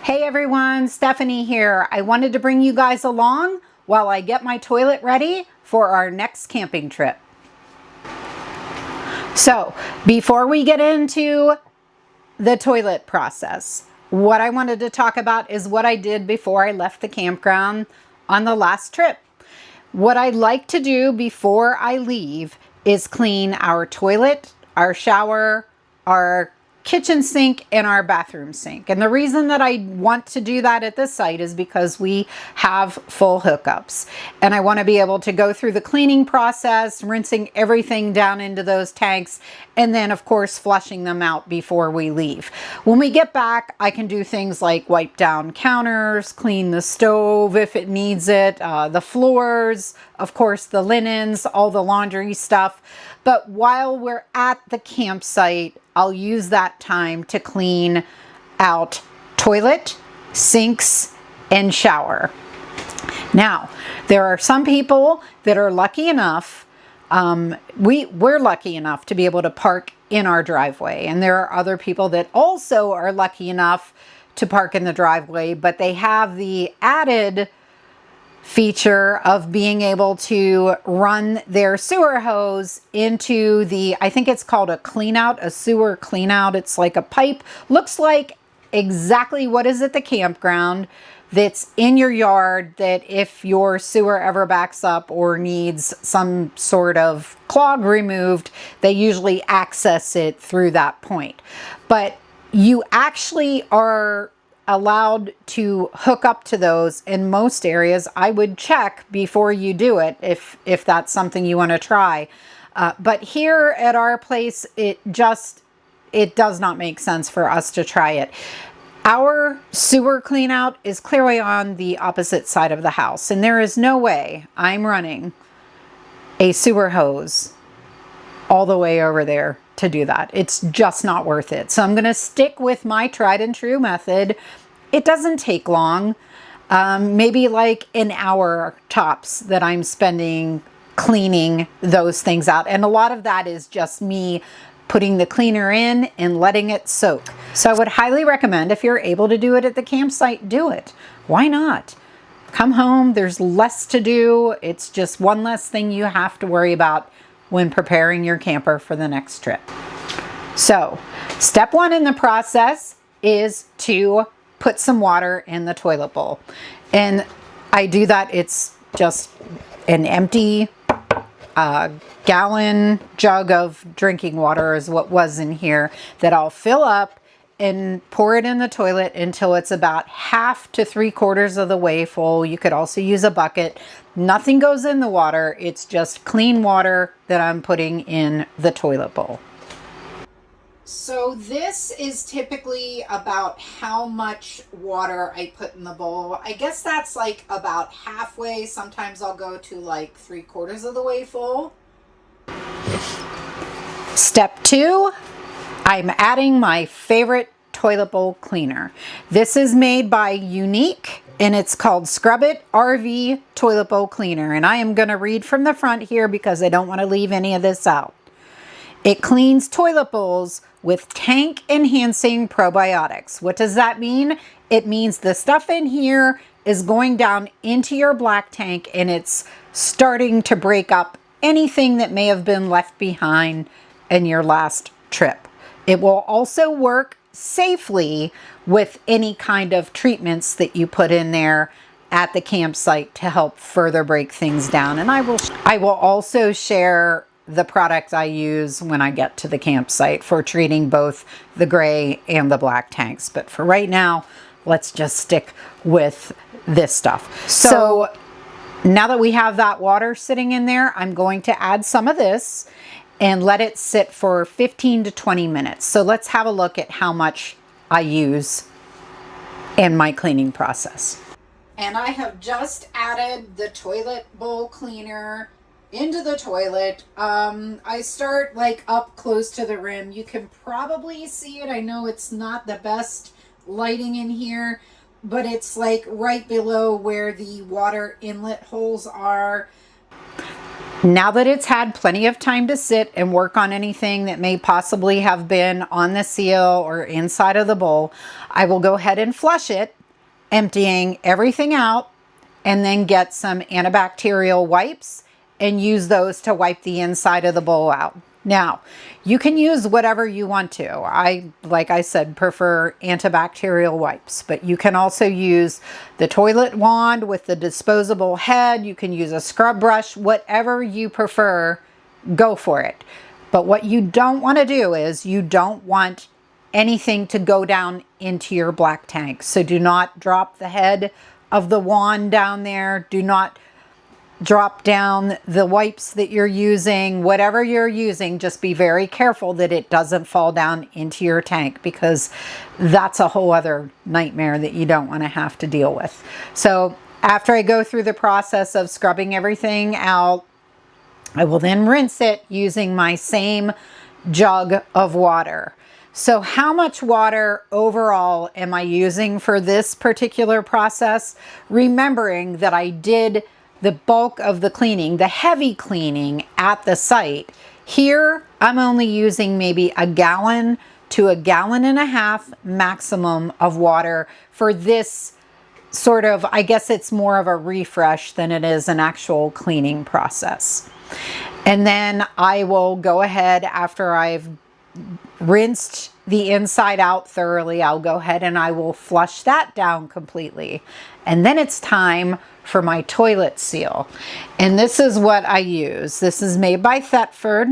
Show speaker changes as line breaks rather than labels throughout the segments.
Hey everyone, Stephanie here. I wanted to bring you guys along while I get my toilet ready for our next camping trip. So, before we get into the toilet process, what I wanted to talk about is what I did before I left the campground on the last trip. What I like to do before I leave is clean our toilet, our shower, our kitchen sink, and our bathroom sink. And the reason that I want to do that at this site is because we have full hookups. And I want to be able to go through the cleaning process, rinsing everything down into those tanks, and then of course flushing them out before we leave. When we get back, I can do things like wipe down counters, clean the stove if it needs it, the floors, of course the linens, all the laundry stuff. But while we're at the campsite, I'll use that time to clean out toilet, sinks, and shower. Now, there are some people that are lucky enough, we're lucky enough to be able to park in our driveway. And there are other people that also are lucky enough to park in the driveway, but they have the added feature of being able to run their sewer hose into the, I think it's called a clean out, a sewer clean out. It's like a pipe, looks like exactly what is at the campground that's in your yard, that if your sewer ever backs up or needs some sort of clog removed, they usually access it through that point. But you actually are allowed to hook up to those in most areas. I would check before you do it if that's something you want to try. But here at our place, it does not make sense for us to try it. Our sewer clean out is clearly on the opposite side of the house, and there is no way I'm running a sewer hose all the way over there to do that. It's just not worth it. So I'm going to stick with my tried and true method. It doesn't take long, maybe like an hour tops that I'm spending cleaning those things out. And a lot of that is just me putting the cleaner in and letting it soak. So I would highly recommend, if you're able to do it at the campsite, do it. Why not? Come home, there's less to do. It's just one less thing you have to worry about when preparing your camper for the next trip. So, step one in the process is to put some water in the toilet bowl. And I do that, it's just an empty gallon jug of drinking water is what was in here, that I'll fill up and pour it in the toilet until it's about half to 3/4 of the way full. You could also use a bucket. Nothing goes in the water. It's just clean water that I'm putting in the toilet bowl. So this is typically about how much water I put in the bowl. I guess that's like about halfway. Sometimes I'll go to like 3/4 of the way full. Step two, I'm adding my favorite toilet bowl cleaner. This is made by Unique and it's called Scrub It RV Toilet Bowl Cleaner. And I am going to read from the front here because I don't want to leave any of this out. It cleans toilet bowls with tank enhancing probiotics. What does that mean? It means the stuff in here is going down into your black tank and it's starting to break up anything that may have been left behind in your last trip. It will also work safely with any kind of treatments that you put in there at the campsite to help further break things down. And I will also share the product I use when I get to the campsite for treating both the gray and the black tanks. But for right now, let's just stick with this stuff. So now that we have that water sitting in there, I'm going to add some of this and let it sit for 15 to 20 minutes. So let's have a look at how much I use in my cleaning process. And I have just added the toilet bowl cleaner into the toilet. I start like up close to the rim. You can probably see it. I know it's not the best lighting in here, but it's like right below where the water inlet holes are. Now that it's had plenty of time to sit and work on anything that may possibly have been on the seal or inside of the bowl, I will go ahead and flush it, emptying everything out, and then get some antibacterial wipes and use those to wipe the inside of the bowl out. Now, you can use whatever you want to. I, like I said, prefer antibacterial wipes, but you can also use the toilet wand with the disposable head. You can use a scrub brush, whatever you prefer, go for it. But what you don't want to do is you don't want anything to go down into your black tank. So do not drop the head of the wand down there. Do not drop down the wipes that you're using. Whatever you're using, just be very careful that it doesn't fall down into your tank, because that's a whole other nightmare that you don't want to have to deal with. So after I go through the process of scrubbing everything out, I will then rinse it using my same jug of water. So how much water overall am I using for this particular process? Remembering that I did the bulk of the cleaning, the heavy cleaning at the site. Here, I'm only using maybe 1 gallon to 1.5 gallons maximum of water for this sort of, I guess it's more of a refresh than it is an actual cleaning process. And then I will go ahead, after I've rinsed the inside out thoroughly, I'll go ahead and I will flush that down completely. And then it's time for my toilet seal. And this is what I use. This is made by Thetford.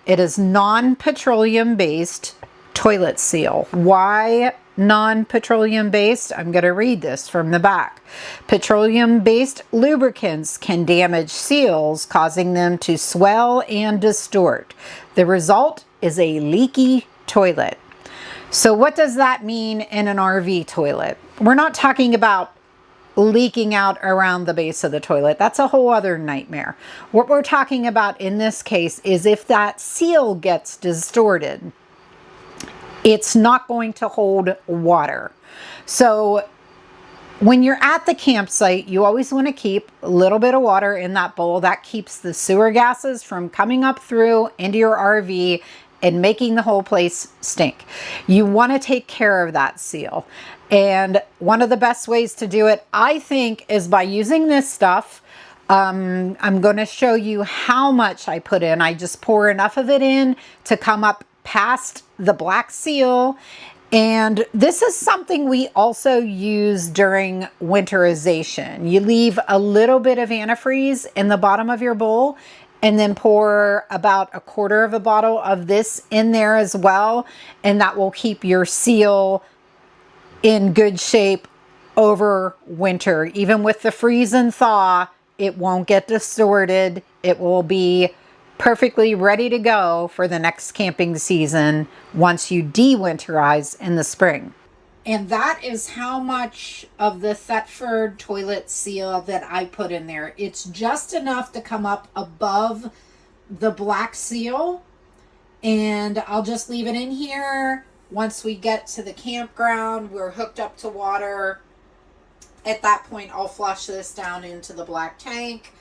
It is non-petroleum based toilet seal. Why non-petroleum based? I'm going to read this from the back. Petroleum based lubricants can damage seals, causing them to swell and distort. The result is a leaky toilet. So what does that mean in an RV toilet? We're not talking about leaking out around the base of the toilet. That's a whole other nightmare. What we're talking about in this case is if that seal gets distorted, it's not going to hold water. So when you're at the campsite, you always want to keep a little bit of water in that bowl. That keeps the sewer gases from coming up through into your RV and making the whole place stink. You want to take care of that seal. And one of the best ways to do it, I think, is by using this stuff. I'm going to show you how much I put in. I just pour enough of it in to come up past the black seal. And this is something we also use during winterization. You leave a little bit of antifreeze in the bottom of your bowl, and then pour about 1/4 of a bottle of this in there as well. And that will keep your seal in good shape over winter. Even with the freeze and thaw, it won't get distorted. It will be perfectly ready to go for the next camping season once you de-winterize in the spring. And that is how much of the Thetford toilet seal that I put in there. It's just enough to come up above the black seal. And I'll just leave it in here. Once we get to the campground, we're hooked up to water. At that point, I'll flush this down into the black tank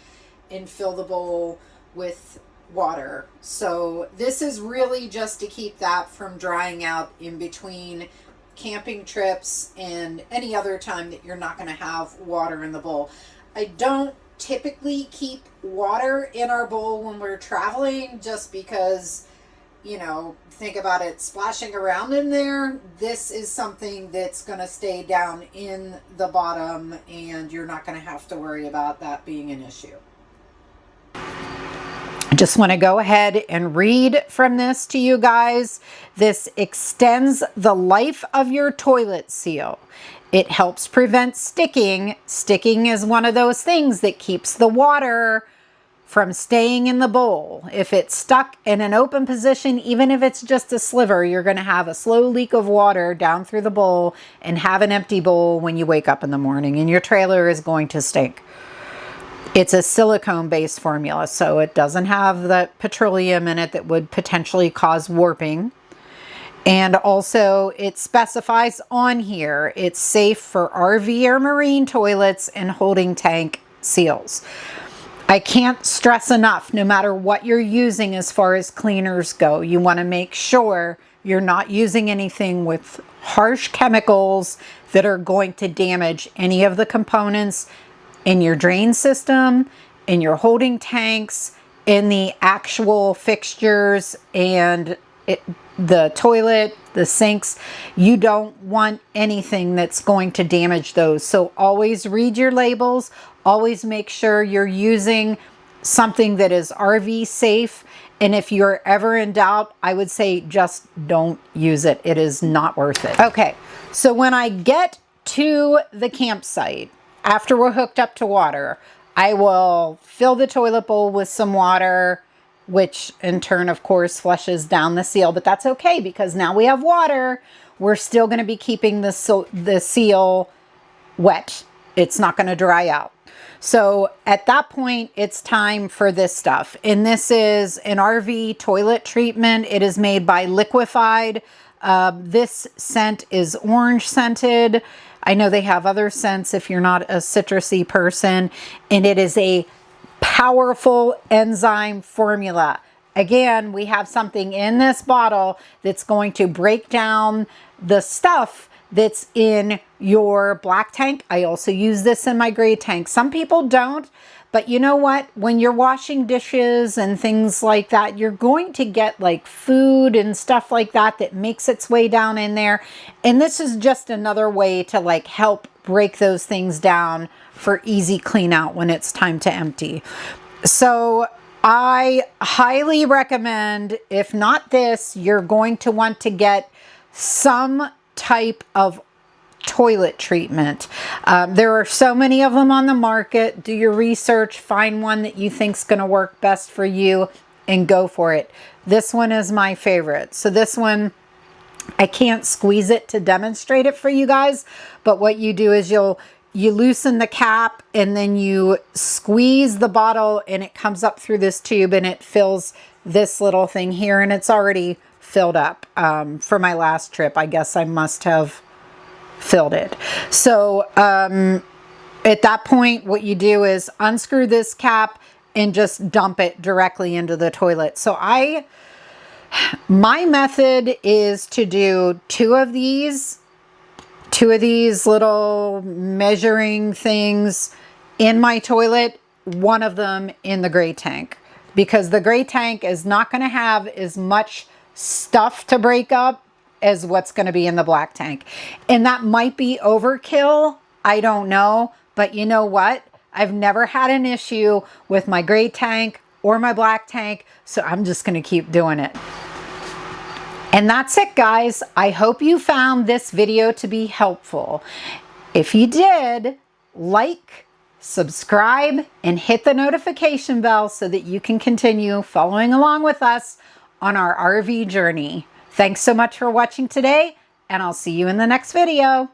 and fill the bowl with water. So this is really just to keep that from drying out in between camping trips and any other time that you're not going to have water in the bowl. I don't typically keep water in our bowl when we're traveling, just because, you know, think about it splashing around in there. This is something that's going to stay down in the bottom, and you're not going to have to worry about that being an issue. I just want to go ahead and read from this to you guys. This extends the life of your toilet seal. It helps prevent sticking. Sticking is one of those things that keeps the water from staying in the bowl. If it's stuck in an open position, even if it's just a sliver, you're going to have a slow leak of water down through the bowl and have an empty bowl when you wake up in the morning, and your trailer is going to stink. It's a silicone-based formula, so it doesn't have the petroleum in it that would potentially cause warping. And also, it specifies on here, it's safe for RV or marine toilets and holding tank seals. I can't stress enough, no matter what you're using as far as cleaners go, you want to make sure you're not using anything with harsh chemicals that are going to damage any of the components in your drain system, in your holding tanks, in the actual fixtures and the toilet, the sinks. You don't want anything that's going to damage those. So always read your labels. Always make sure you're using something that is RV safe. And if you're ever in doubt, I would say just don't use it. It is not worth it. Okay, so when I get to the campsite, after we're hooked up to water, I will fill the toilet bowl with some water, which in turn, of course, flushes down the seal. But that's okay, because now we have water. We're still going to be keeping the seal wet. It's not going to dry out. So at that point, it's time for this stuff. And this is an RV toilet treatment. It is made by Liquefied. This scent is orange scented. I know they have other scents if you're not a citrusy person. And it is a powerful enzyme formula. Again, we have something in this bottle that's going to break down the stuff that's in your black tank. I also use this in my gray tank. Some people don't, but you know what? When you're washing dishes and things like that, you're going to get like food and stuff like that that makes its way down in there. And this is just another way to like help break those things down for easy clean out when it's time to empty. So I highly recommend, if not this, you're going to want to get some type of toilet treatment. There are so many of them on the market. Do your research, find one that you think's going to work best for you and go for it. This one is my favorite. So this one, I can't squeeze it to demonstrate it for you guys, but what you do is you loosen the cap and then you squeeze the bottle and it comes up through this tube and it fills this little thing here, and it's already filled up. For my last trip, I guess I must have filled it. So at that point, what you do is unscrew this cap and just dump it directly into the toilet. So my method is to do two of these little measuring things in my toilet, one of them in the gray tank, because the gray tank is not going to have as much stuff to break up as what's going to be in the black tank. And that might be overkill. I don't know. But you know what? I've never had an issue with my gray tank or my black tank. So I'm just going to keep doing it. And that's it, guys. I hope you found this video to be helpful. If you did, like, subscribe, and hit the notification bell so that you can continue following along with us on our RV journey. Thanks so much for watching today, and I'll see you in the next video.